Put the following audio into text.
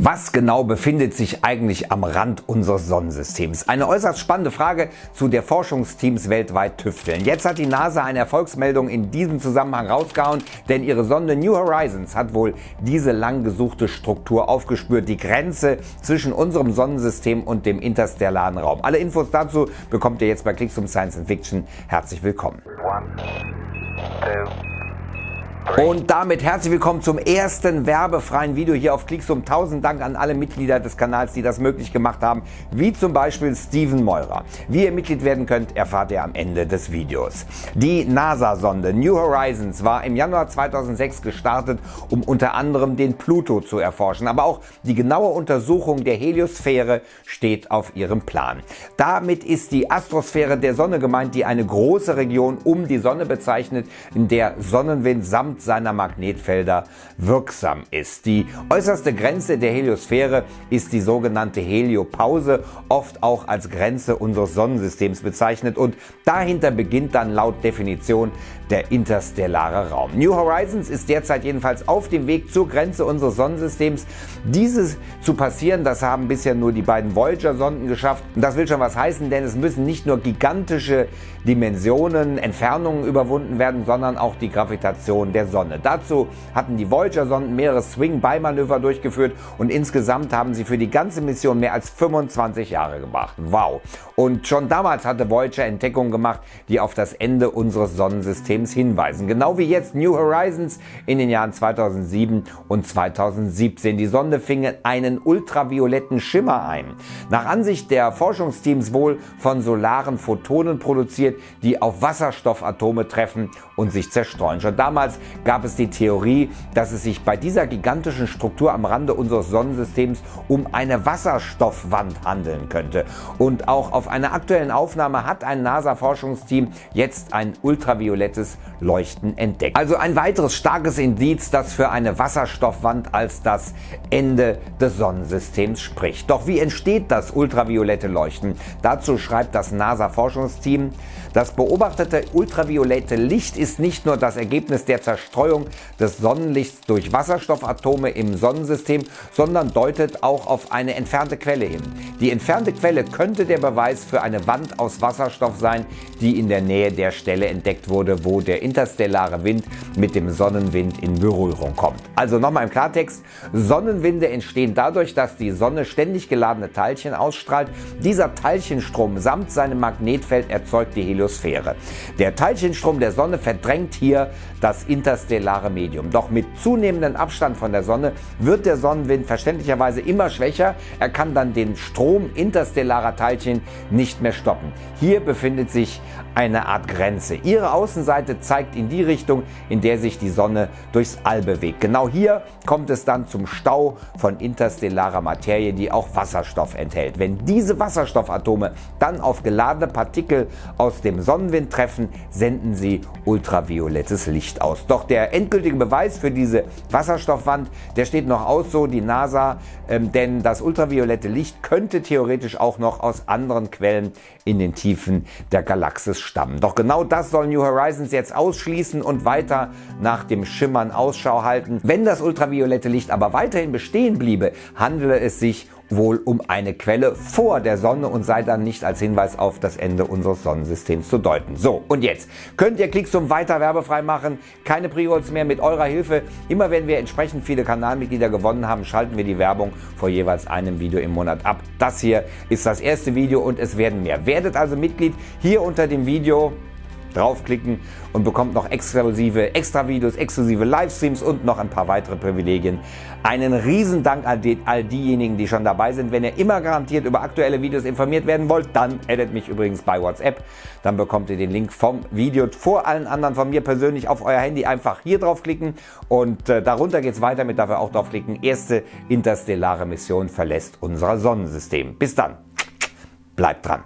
Was genau befindet sich eigentlich am Rand unseres Sonnensystems? Eine äußerst spannende Frage, zu der Forschungsteams weltweit tüfteln. Jetzt hat die NASA eine Erfolgsmeldung in diesem Zusammenhang rausgehauen, denn ihre Sonde New Horizons hat wohl diese lang gesuchte Struktur aufgespürt, die Grenze zwischen unserem Sonnensystem und dem interstellaren Raum. Alle Infos dazu bekommt ihr jetzt bei Klicksum Science and Fiction. Herzlich willkommen. Und damit herzlich willkommen zum ersten werbefreien Video hier auf Klicksum. Tausend Dank an alle Mitglieder des Kanals, die das möglich gemacht haben, wie zum Beispiel Steven Meurer. Wie ihr Mitglied werden könnt, erfahrt ihr am Ende des Videos. Die NASA-Sonde New Horizons war im Januar 2006 gestartet, um unter anderem den Pluto zu erforschen. Aber auch die genaue Untersuchung der Heliosphäre steht auf ihrem Plan. Damit ist die Astrosphäre der Sonne gemeint, die eine große Region um die Sonne bezeichnet, in der Sonnenwind samt seiner Magnetfelder wirksam ist. Die äußerste Grenze der Heliosphäre ist die sogenannte Heliopause, oft auch als Grenze unseres Sonnensystems bezeichnet, und dahinter beginnt dann laut Definition der interstellare Raum. New Horizons ist derzeit jedenfalls auf dem Weg zur Grenze unseres Sonnensystems. Dieses zu passieren, das haben bisher nur die beiden Voyager-Sonden geschafft. Und das will schon was heißen, denn es müssen nicht nur gigantische Dimensionen, Entfernungen überwunden werden, sondern auch die Gravitation der Sonne. Dazu hatten die Voyager-Sonden mehrere Swing-by-Manöver durchgeführt und insgesamt haben sie für die ganze Mission mehr als 25 Jahre gebracht. Wow! Und schon damals hatte Voyager Entdeckungen gemacht, die auf das Ende unseres Sonnensystems hinweisen. Genau wie jetzt New Horizons in den Jahren 2007 und 2017. Die Sonde fing einen ultravioletten Schimmer ein. Nach Ansicht der Forschungsteams wohl von solaren Photonen produziert, die auf Wasserstoffatome treffen und sich zerstreuen. Schon damals gab es die Theorie, dass es sich bei dieser gigantischen Struktur am Rande unseres Sonnensystems um eine Wasserstoffwand handeln könnte. Und auch auf einer aktuellen Aufnahme hat ein NASA-Forschungsteam jetzt ein ultraviolettes Leuchten entdeckt. Also ein weiteres starkes Indiz, das für eine Wasserstoffwand als das Ende des Sonnensystems spricht. Doch wie entsteht das ultraviolette Leuchten? Dazu schreibt das NASA-Forschungsteam: Das beobachtete ultraviolette Licht ist nicht nur das Ergebnis der Zerstreuung des Sonnenlichts durch Wasserstoffatome im Sonnensystem, sondern deutet auch auf eine entfernte Quelle hin. Die entfernte Quelle könnte der Beweis für eine Wand aus Wasserstoff sein, die in der Nähe der Stelle entdeckt wurde, wo der interstellare Wind mit dem Sonnenwind in Berührung kommt. Also nochmal im Klartext: Sonnenwinde entstehen dadurch, dass die Sonne ständig geladene Teilchen ausstrahlt. Dieser Teilchenstrom samt seinem Magnetfeld erzeugt die Heliosphäre. Der Teilchenstrom der Sonne verdrängt hier das interstellare Medium. Doch mit zunehmendem Abstand von der Sonne wird der Sonnenwind verständlicherweise immer schwächer. Er kann dann den Strom interstellarer Teilchen nicht mehr stoppen. Hier befindet sich eine Art Grenze. Ihre Außenseite zeigt in die Richtung, in der sich die Sonne durchs All bewegt. Genau hier kommt es dann zum Stau von interstellarer Materie, die auch Wasserstoff enthält. Wenn diese Wasserstoffatome dann auf geladene Partikel aus dem Sonnenwind treffen, senden sie ultraviolettes Licht aus. Doch der endgültige Beweis für diese Wasserstoffwand, der steht noch aus, so die NASA, denn das ultraviolette Licht könnte theoretisch auch noch aus anderen Quellen in den Tiefen der Galaxis stammen. Doch genau das soll New Horizons jetzt ausschließen und weiter nach dem Schimmern Ausschau halten. Wenn das ultraviolette Licht aber weiterhin bestehen bliebe, handele es sich wohl um eine Quelle vor der Sonne und sei dann nicht als Hinweis auf das Ende unseres Sonnensystems zu deuten. So, und jetzt könnt ihr Klicksum weiter werbefrei machen. Keine Pre-Rolls mehr mit eurer Hilfe. Immer wenn wir entsprechend viele Kanalmitglieder gewonnen haben, schalten wir die Werbung vor jeweils einem Video im Monat ab. Das hier ist das erste Video und es werden mehr. Werdet also Mitglied. Hier unter dem Video draufklicken und bekommt noch exklusive Extra-Videos, exklusive Livestreams und noch ein paar weitere Privilegien. Einen riesen Dank an all diejenigen, die schon dabei sind. Wenn ihr immer garantiert über aktuelle Videos informiert werden wollt, dann addet mich übrigens bei WhatsApp. Dann bekommt ihr den Link vom Video vor allen anderen von mir persönlich auf euer Handy. Einfach hier draufklicken und darunter geht es weiter mit dafür auch draufklicken. Erste interstellare Mission verlässt unser Sonnensystem. Bis dann. Bleibt dran.